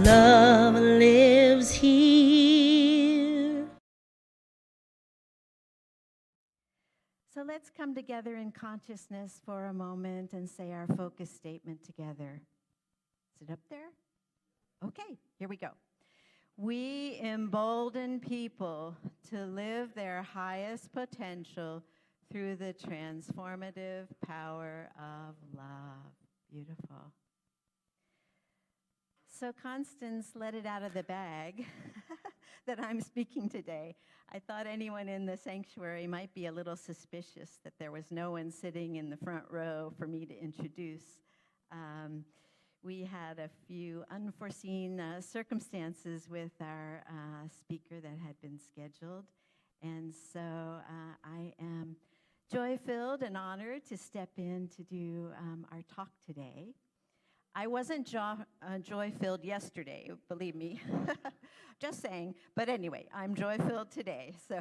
love lives here. So let's come together in consciousness for a moment and say our focus statement together. Is it up there? Okay, here we go. We embolden people to live their highest potential through the transformative power of love. Beautiful. So Constance let it out of the bag that I'm speaking today. I thought anyone in the sanctuary might be a little suspicious that there was no one sitting in the front row for me to introduce. We had a few unforeseen circumstances with our speaker that had been scheduled. And so I am joy-filled and honored to step in to do our talk today. I wasn't joy-filled yesterday, believe me. Just saying. But anyway, I'm joy-filled today, so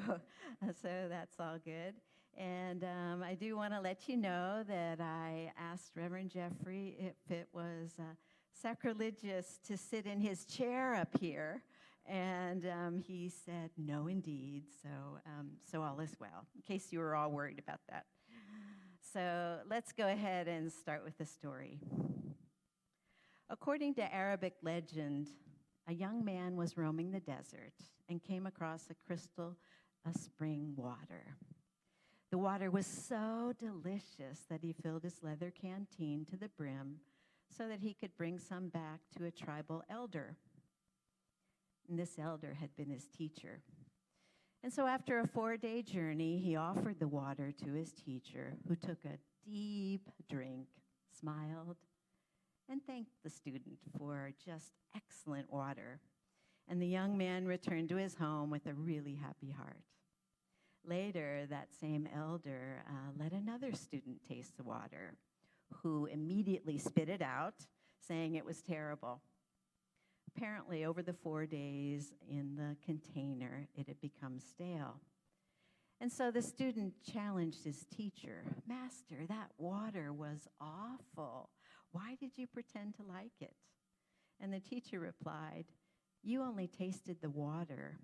that's all good. And I do want to let you know that I asked Reverend Jeffrey if it was sacrilegious to sit in his chair up here, and he said, no, indeed. So all is well, in case you were all worried about that. So let's go ahead and start with the story. According to Arabic legend, a young man was roaming the desert and came across a spring water. The water was so delicious that he filled his leather canteen to the brim so that he could bring some back to a tribal elder. And this elder had been his teacher. And so after a 4-day journey, he offered the water to his teacher, who took a deep drink, smiled, and thanked the student for just excellent water. And the young man returned to his home with a really happy heart. Later, that same elder let another student taste the water, who immediately spit it out, saying it was terrible. Apparently, over the 4 days in the container, it had become stale. And so the student challenged his teacher, "Master, that water was awful. Why did you pretend to like it?" And the teacher replied, "You only tasted the water,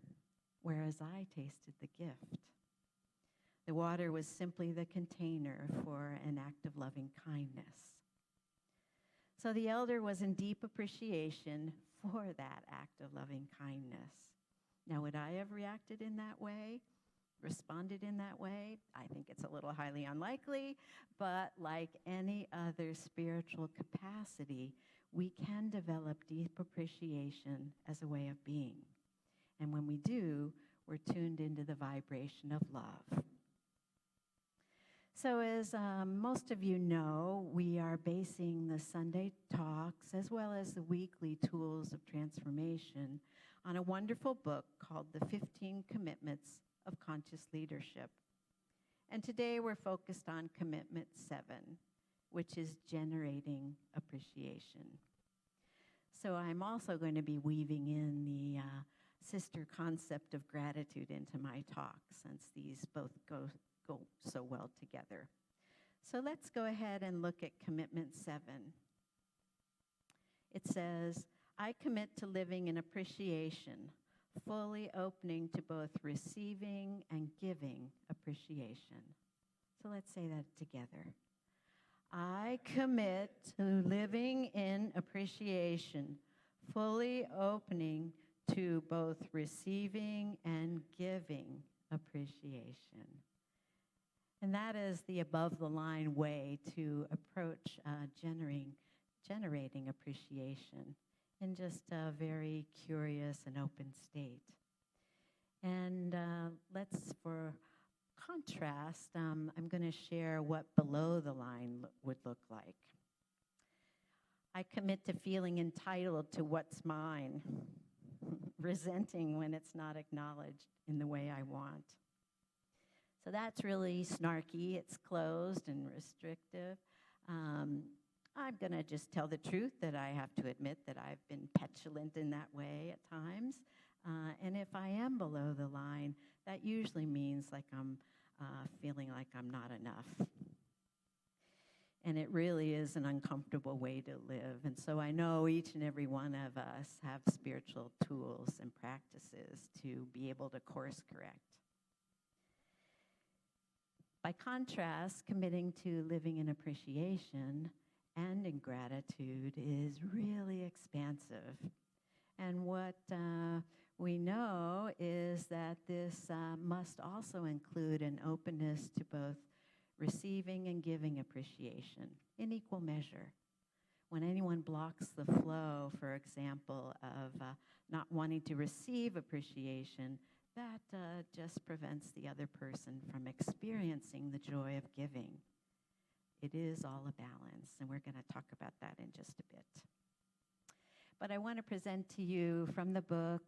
whereas I tasted the gift." The water was simply the container for an act of loving kindness. So the elder was in deep appreciation for that act of loving kindness. Now, would I have reacted in that way? Responded in that way? I think it's a little highly unlikely, but like any other spiritual capacity, we can develop deep appreciation as a way of being. And when we do, we're tuned into the vibration of love. So as most of you know, we are basing the Sunday talks as well as the weekly tools of transformation on a wonderful book called The 15 Commitments of Conscious Leadership. And today we're focused on Commitment 7, which is generating appreciation. So I'm also going to be weaving in the sister concept of gratitude into my talk, since these both go so well together. So let's go ahead and look at Commitment 7. It says, "I commit to living in appreciation, fully opening to both receiving and giving appreciation." So let's say that together. I commit to living in appreciation, fully opening to both receiving and giving appreciation. And that is the above-the-line way to approach generating appreciation in just a very curious and open state. And for contrast, I'm going to share what below the line would look like. I commit to feeling entitled to what's mine, resenting when it's not acknowledged in the way I want. So that's really snarky, it's closed and restrictive. I'm going to just tell the truth that I have to admit that I've been petulant in that way at times. And if I am below the line, that usually means like I'm feeling like I'm not enough. And it really is an uncomfortable way to live. And so I know each and every one of us have spiritual tools and practices to be able to course correct. By contrast, committing to living in appreciation and in gratitude is really expansive. And what we know is that this must also include an openness to both receiving and giving appreciation in equal measure. When anyone blocks the flow, for example, of not wanting to receive appreciation, that just prevents the other person from experiencing the joy of giving. It is all a balance, and we're going to talk about that in just a bit. But I want to present to you from the book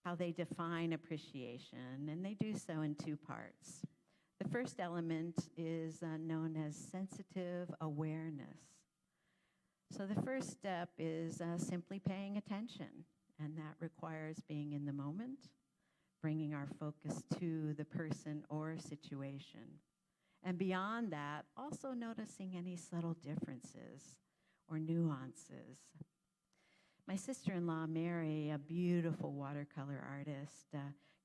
how they define appreciation, and they do so in two parts. The first element is known as sensitive awareness. So the first step is simply paying attention, and that requires being in the moment, bringing our focus to the person or situation. And beyond that, also noticing any subtle differences or nuances. My sister-in-law, Mary, a beautiful watercolor artist,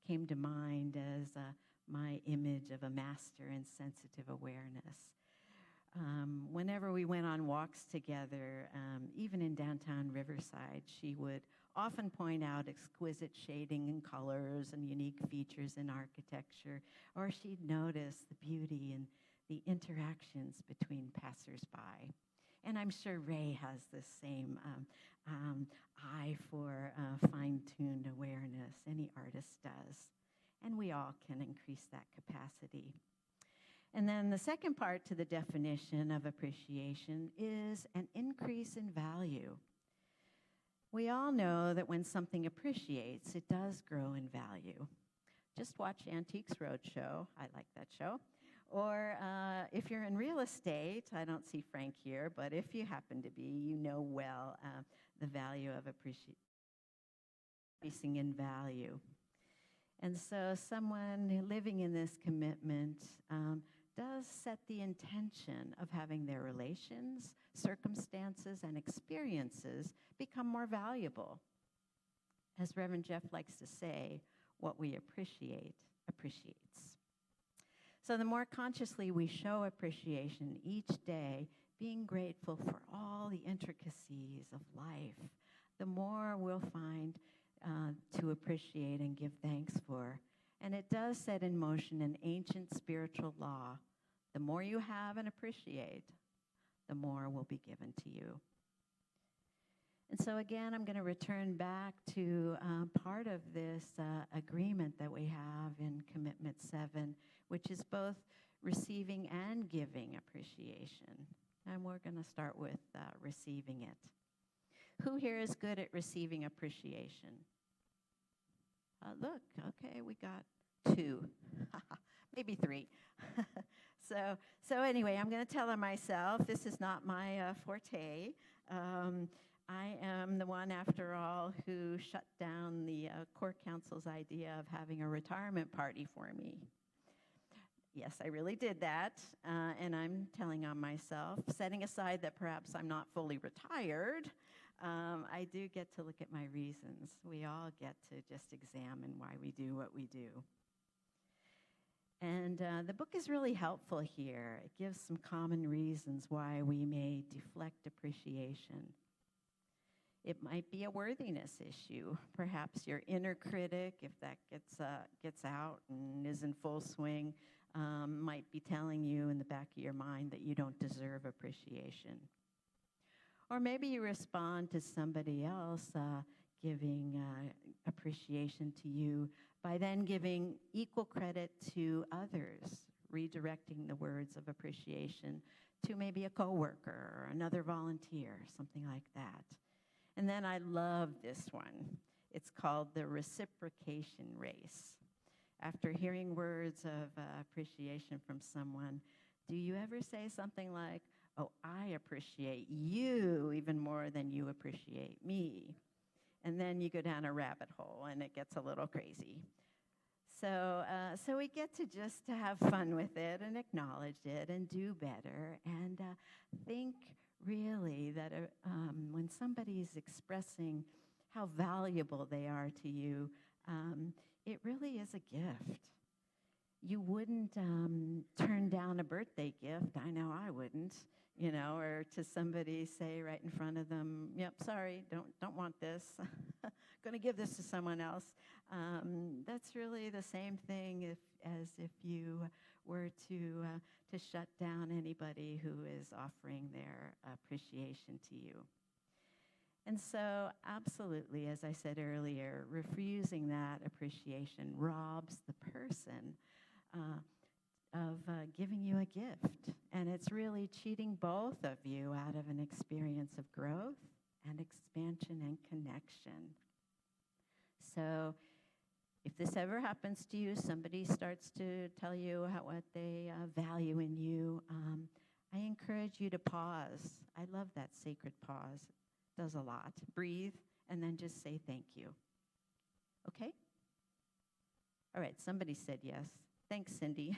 came to mind as my image of a master in sensitive awareness. Whenever we went on walks together, even in downtown Riverside, she would often point out exquisite shading and colors and unique features in architecture, or she'd notice the beauty and the interactions between passersby. And I'm sure Ray has the same eye for fine-tuned awareness. Any artist does. And we all can increase that capacity. And then the second part to the definition of appreciation is an increase in value. We all know that when something appreciates, it does grow in value. Just watch Antiques Roadshow. I like that show. Or if you're in real estate, I don't see Frank here, but if you happen to be, you know well the value of increasing in value. And so someone living in this commitment does set the intention of having their relations, circumstances, and experiences become more valuable. As Reverend Jeff likes to say, what we appreciate appreciates. So the more consciously we show appreciation each day, being grateful for all the intricacies of life, the more we'll find to appreciate and give thanks for. And it does set in motion an ancient spiritual law. The more you have and appreciate, the more will be given to you. And so again, I'm going to return back to part of this agreement that we have in Commitment 7, which is both receiving and giving appreciation. And we're going to start with receiving it. Who here is good at receiving appreciation? Look, okay, we got 2, maybe 3. So anyway, I'm going to tell on myself. This is not my forte. I am the one, after all, who shut down the Core Council's idea of having a retirement party for me. Yes, I really did that, and I'm telling on myself, setting aside that perhaps I'm not fully retired. I do get to look at my reasons. We all get to just examine why we do what we do. And the book is really helpful here. It gives some common reasons why we may deflect appreciation. It might be a worthiness issue. Perhaps your inner critic, if that gets out and is in full swing, might be telling you in the back of your mind that you don't deserve appreciation. Or maybe you respond to somebody else giving appreciation to you by then giving equal credit to others, redirecting the words of appreciation to maybe a coworker or another volunteer, something like that. And then I love this one. It's called the reciprocation race. After hearing words of appreciation from someone, do you ever say something like, "Oh, I appreciate you even more than you appreciate me"? And then you go down a rabbit hole and it gets a little crazy. So we get to just to have fun with it and acknowledge it and do better and think really that when somebody's expressing how valuable they are to you, it really is a gift. You wouldn't turn down a birthday gift. I know I wouldn't, or to somebody say right in front of them, "Yep, sorry, don't want this. Going to give this to someone else." That's really the same thing as if you were to shut down anybody who is offering their appreciation to you. And so, absolutely, as I said earlier, refusing that appreciation robs the person of giving you a gift. And it's really cheating both of you out of an experience of growth and expansion and connection. So if this ever happens to you, somebody starts to tell you what they value in you, I encourage you to pause. I love that sacred pause. It does a lot. Breathe, and then just say thank you. Okay? All right, somebody said yes. Thanks, Cindy.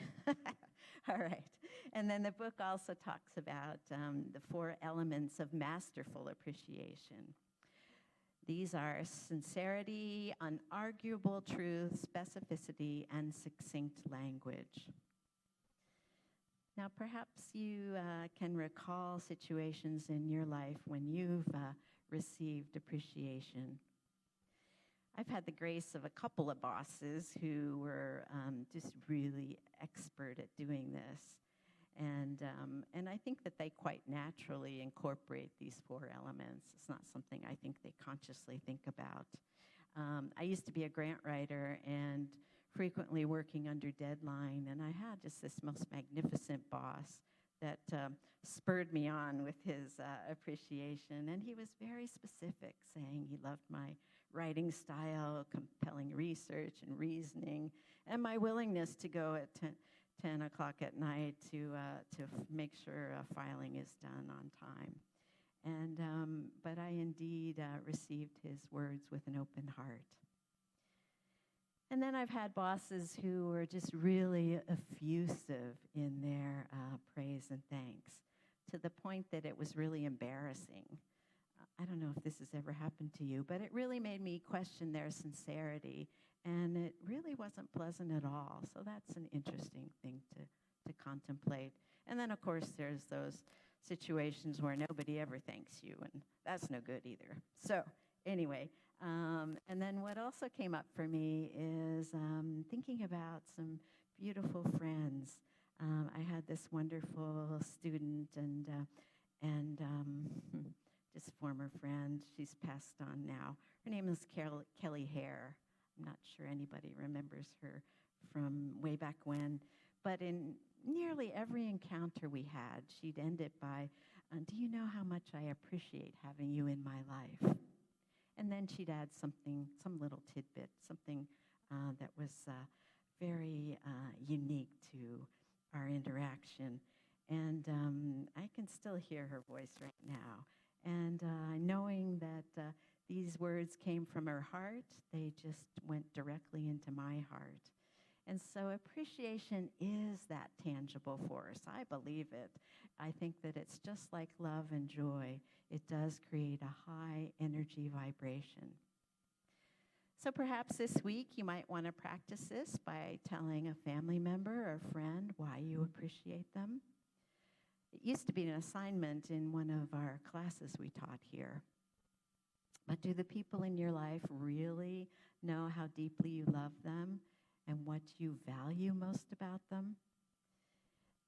All right. And then the book also talks about the 4 elements of masterful appreciation. These are sincerity, unarguable truth, specificity, and succinct language. Now, perhaps you can recall situations in your life when you've received appreciation. I've had the grace of a couple of bosses who were just really expert at doing this. And I think that they quite naturally incorporate these 4 elements. It's not something I think they consciously think about. I used to be a grant writer and frequently working under deadline, and I had just this most magnificent boss that spurred me on with his appreciation. And he was very specific, saying he loved my writing style, compelling research and reasoning, and my willingness to go at 10 o'clock at night to make sure filing is done on time. And but I indeed received his words with an open heart. And then I've had bosses who were just really effusive in their praise and thanks, to the point that it was really embarrassing. I don't know if this has ever happened to you, but it really made me question their sincerity, and it really wasn't pleasant at all. So that's an interesting thing to contemplate. And then, of course, there's those situations where nobody ever thanks you, and that's no good either. So anyway, and then what also came up for me is thinking about some beautiful friends. I had this wonderful student and just former friend. She's passed on now. Her name is Kelly Hare. I'm not sure anybody remembers her from way back when. But in nearly every encounter we had, she'd end it by, "Do you know how much I appreciate having you in my life?" And then she'd add something, some little tidbit, something that was very unique to our interaction. And I can still hear her voice right now. And knowing that these words came from her heart, they just went directly into my heart. And so appreciation is that tangible force. I believe it. I think that it's just like love and joy. It does create a high energy vibration. So perhaps this week you might want to practice this by telling a family member or friend why you appreciate them. It used to be an assignment in one of our classes we taught here. But do the people in your life really know how deeply you love them and what you value most about them?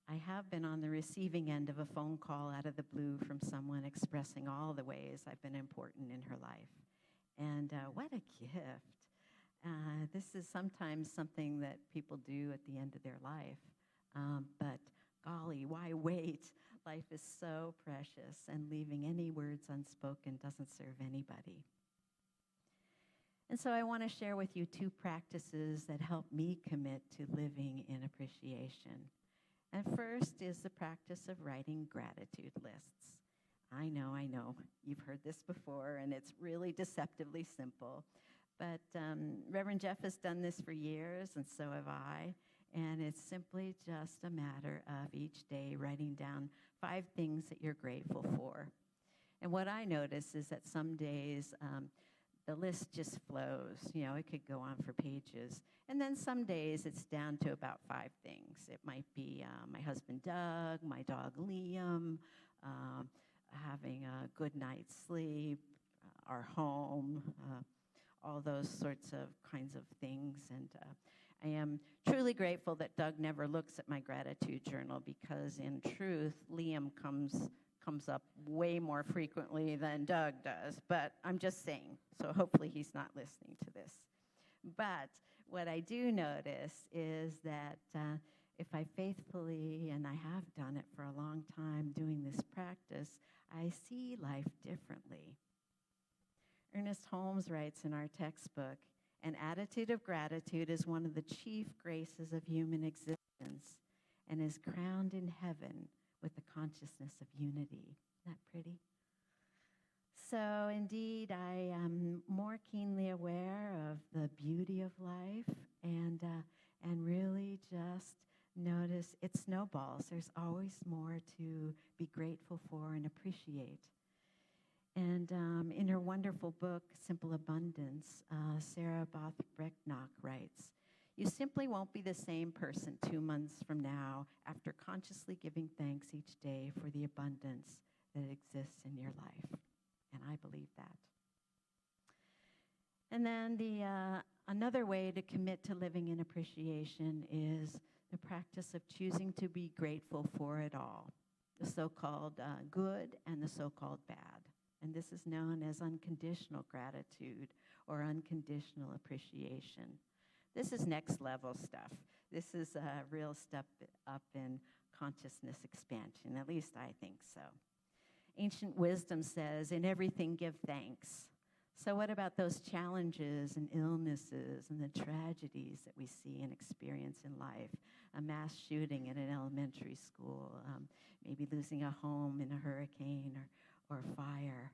I have been on the receiving end of a phone call out of the blue from someone expressing all the ways I've been important in her life. And what a gift. This is sometimes something that people do at the end of their life. But golly, why wait? Life is so precious, and leaving any words unspoken doesn't serve anybody. And so I want to share with you 2 practices that help me commit to living in appreciation. And first is the practice of writing gratitude lists. I know, you've heard this before, and it's really deceptively simple. But Reverend Jeff has done this for years, and so have I. And it's simply just a matter of each day writing down 5 things that you're grateful for. And what I notice is that some days the list just flows. You know, it could go on for pages. And then some days it's down to about 5 things. It might be my husband Doug, my dog Liam, having a good night's sleep, our home, all those sorts of kinds of things. And I am truly grateful that Doug never looks at my gratitude journal, because in truth, Liam comes up way more frequently than Doug does. But I'm just saying, so hopefully he's not listening to this. But what I do notice is that if I faithfully, and I have done it for a long time doing this practice, I see life differently. Ernest Holmes writes in our textbook, "An attitude of gratitude is one of the chief graces of human existence and is crowned in heaven with the consciousness of unity." Isn't that pretty? So indeed, I am more keenly aware of the beauty of life, and really just notice it snowballs. There's always more to be grateful for and appreciate. And in her wonderful book, Simple Abundance, Sarah Both Brecknock writes, "You simply won't be the same person 2 months from now after consciously giving thanks each day for the abundance that exists in your life." And I believe that. And then another way to commit to living in appreciation is the practice of choosing to be grateful for it all, the so-called good and the so-called bad. And this is known as unconditional gratitude or unconditional appreciation. This is next level stuff. This is a real step up in consciousness expansion, at least I think so. Ancient wisdom says, "In everything give thanks." So what about those challenges and illnesses and the tragedies that we see and experience in life? A mass shooting at an elementary school, maybe losing a home in a hurricane or fire.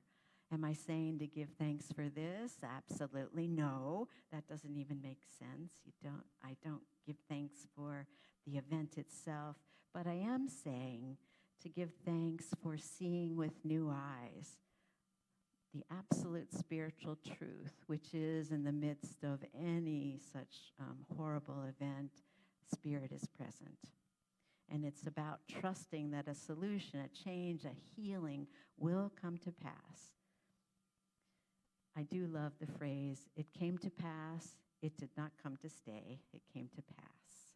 Am I saying to give thanks for this? Absolutely no. That doesn't even make sense. I don't give thanks for the event itself, but I am saying to give thanks for seeing with new eyes the absolute spiritual truth, which is in the midst of any such horrible event, Spirit is present. And it's about trusting that a solution, a change, a healing will come to pass. I do love the phrase, "It came to pass, it did not come to stay, it came to pass."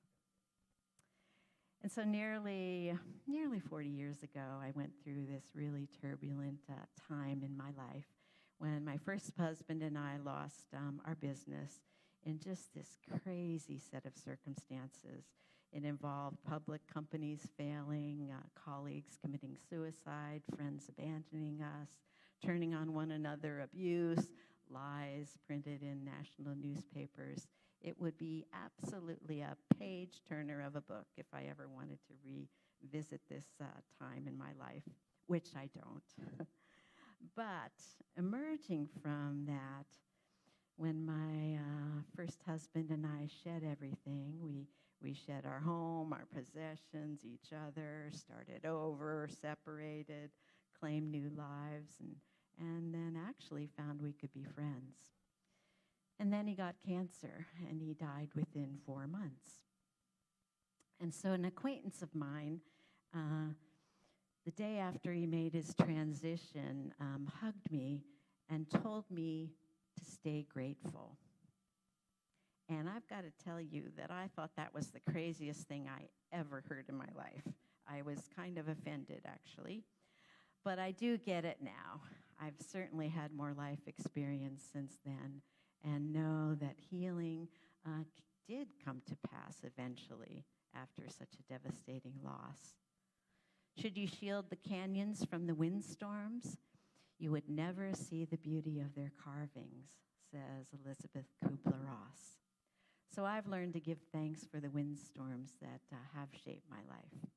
And so nearly 40 years ago, I went through this really turbulent time in my life when my first husband and I lost our business in just this crazy set of circumstances. It involved public companies failing, colleagues committing suicide, friends abandoning us, turning on one another, abuse, lies printed in national newspapers. It would be absolutely a page-turner of a book if I ever wanted to revisit this time in my life, which I don't. But emerging from that, when my first husband and I shed everything, we shed our home, our possessions, each other, started over, separated, claimed new lives, and then actually found we could be friends. And then he got cancer, and he died within 4 months. And so an acquaintance of mine, the day after he made his transition, hugged me and told me to stay grateful. And I've got to tell you that I thought that was the craziest thing I ever heard in my life. I was kind of offended, actually. But I do get it now. I've certainly had more life experience since then and know that healing did come to pass eventually after such a devastating loss. Should you shield the canyons from the windstorms, you would never see the beauty of their carvings, says Elizabeth Kubler-Ross. So I've learned to give thanks for the windstorms that have shaped my life.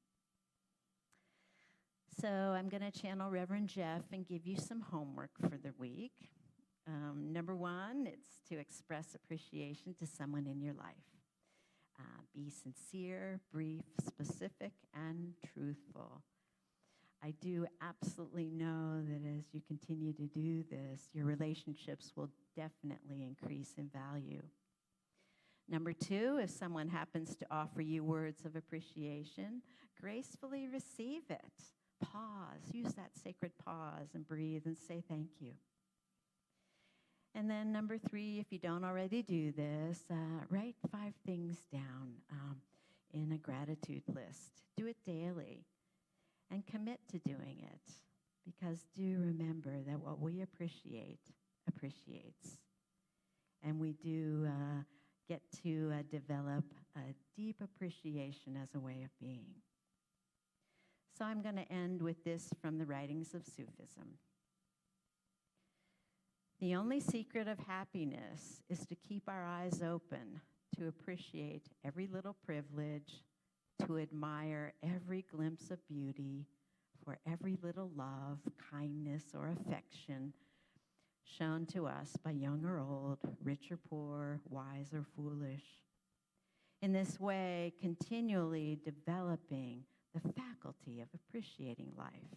So I'm going to channel Reverend Jeff and give you some homework for the week. Number one, it's to express appreciation to someone in your life. Be sincere, brief, specific, and truthful. I do absolutely know that as you continue to do this, your relationships will definitely increase in value. Number two, if someone happens to offer you words of appreciation, gracefully receive it. Pause, use that sacred pause and breathe and say thank you. And then number three, if you don't already do this, write 5 things down in a gratitude list. Do it daily and commit to doing it, because do remember that what we appreciate appreciates. And we do get to develop a deep appreciation as a way of being. So I'm going to end with this from the writings of Sufism. The only secret of happiness is to keep our eyes open, to appreciate every little privilege, to admire every glimpse of beauty, for every little love, kindness, or affection shown to us by young or old, rich or poor, wise or foolish. In this way, continually developing the faculty of appreciating life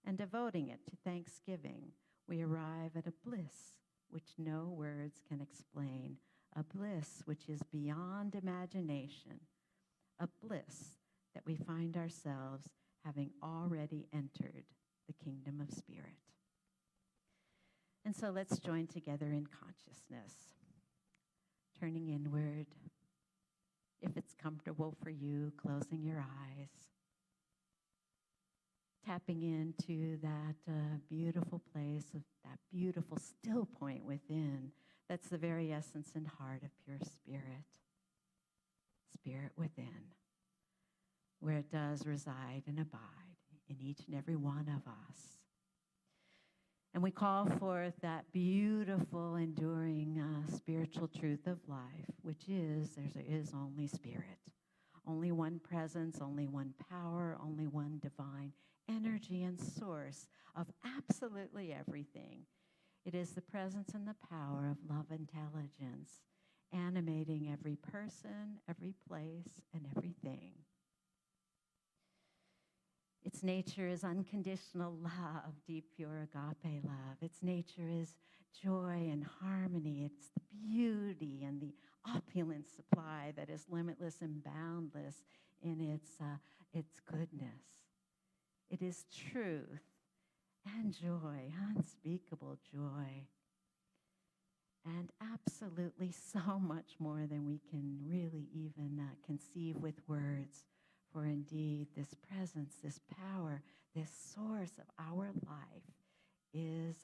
and devoting it to thanksgiving, we arrive at a bliss which no words can explain, a bliss which is beyond imagination, a bliss that we find ourselves having already entered the kingdom of spirit. And so let's join together in consciousness, turning inward. If it's comfortable for you, closing your eyes, tapping into that beautiful place, of that beautiful still point within. That's the very essence and heart of pure spirit. Spirit within, where it does reside and abide in each and every one of us. And we call forth that beautiful, enduring spiritual truth of life, which is there is only spirit, only one presence, only one power, only one divine energy and source of absolutely everything. It is the presence and the power of love intelligence, animating every person, every place, and everything. Its nature is unconditional love, deep, pure agape love. Its nature is joy and harmony. It's the beauty and the opulent supply that is limitless and boundless in its goodness. It is truth and joy, unspeakable joy, and absolutely so much more than we can really even conceive with words. For indeed, this presence, this power, this source of our life is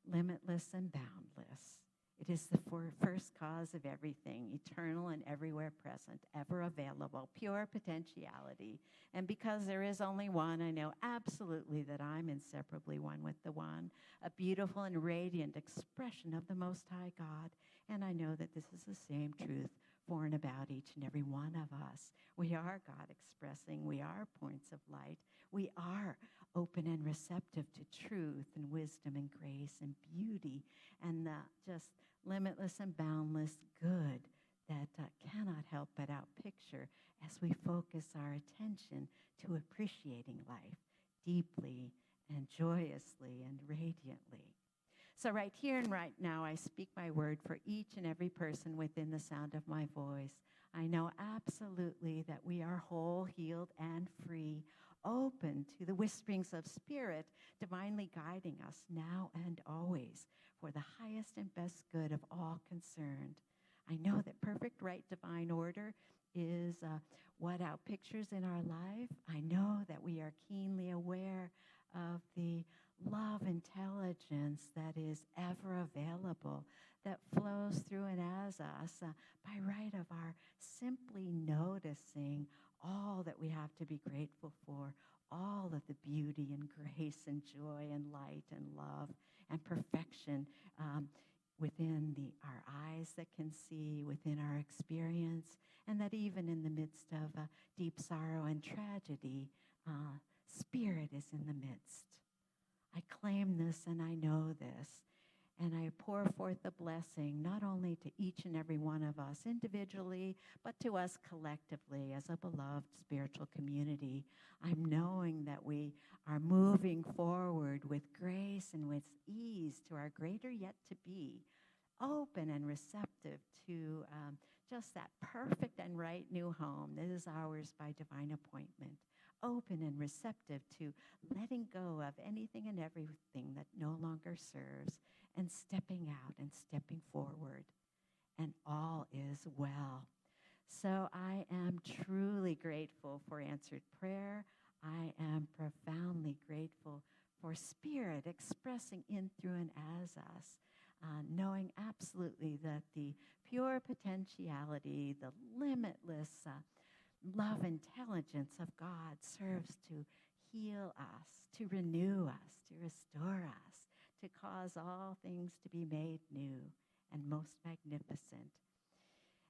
limitless and boundless. It is the first cause of everything, eternal and everywhere present, ever available, pure potentiality. And because there is only one, I know absolutely that I'm inseparably one with the one, a beautiful and radiant expression of the Most High God. And I know that this is the same truth for and about each and every one of us. We are God expressing. We are points of light. We are open and receptive to truth and wisdom and grace and beauty and just limitless and boundless good that cannot help but outpicture as we focus our attention to appreciating life deeply and joyously and radiantly. So right here and right now, I speak my word for each and every person within the sound of my voice. I know absolutely that we are whole, healed, and free, open to the whisperings of spirit, divinely guiding us now and always for the highest and best good of all concerned. I know that perfect right divine order is what outpictures in our life. I know that we are keenly aware of the love intelligence that is ever available, that flows through and as us by right of our simply noticing all that we have to be grateful for, all of the beauty and grace and joy and light and love and perfection within our eyes that can see, within our experience, and that even in the midst of deep sorrow and tragedy, spirit is in the midst. I claim this and I know this, And I pour forth a blessing not only to each and every one of us individually, but to us collectively as a beloved spiritual community. I'm knowing that we are moving forward with grace and with ease to our greater yet to be, open and receptive to just that perfect and right new home that is ours by divine appointment. Open and receptive to letting go of anything and everything that no longer serves, and stepping out and stepping forward, and all is well. So I am truly grateful for answered prayer. I am profoundly grateful for Spirit expressing in, through, and as us, knowing absolutely that the pure potentiality, the limitless love intelligence of God serves to heal us, to renew us, to restore us, to cause all things to be made new and most magnificent.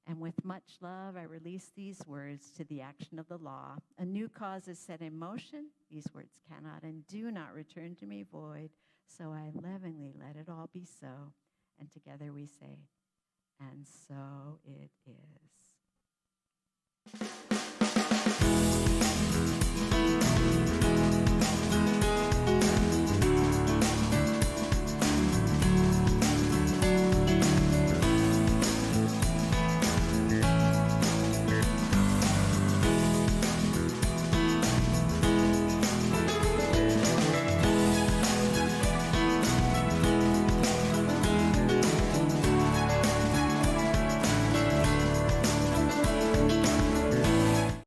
And with much love, I release these words to the action of the law. A new cause is set in motion. These words cannot and do not return to me void. So I lovingly let it all be so. And together we say, and so it is.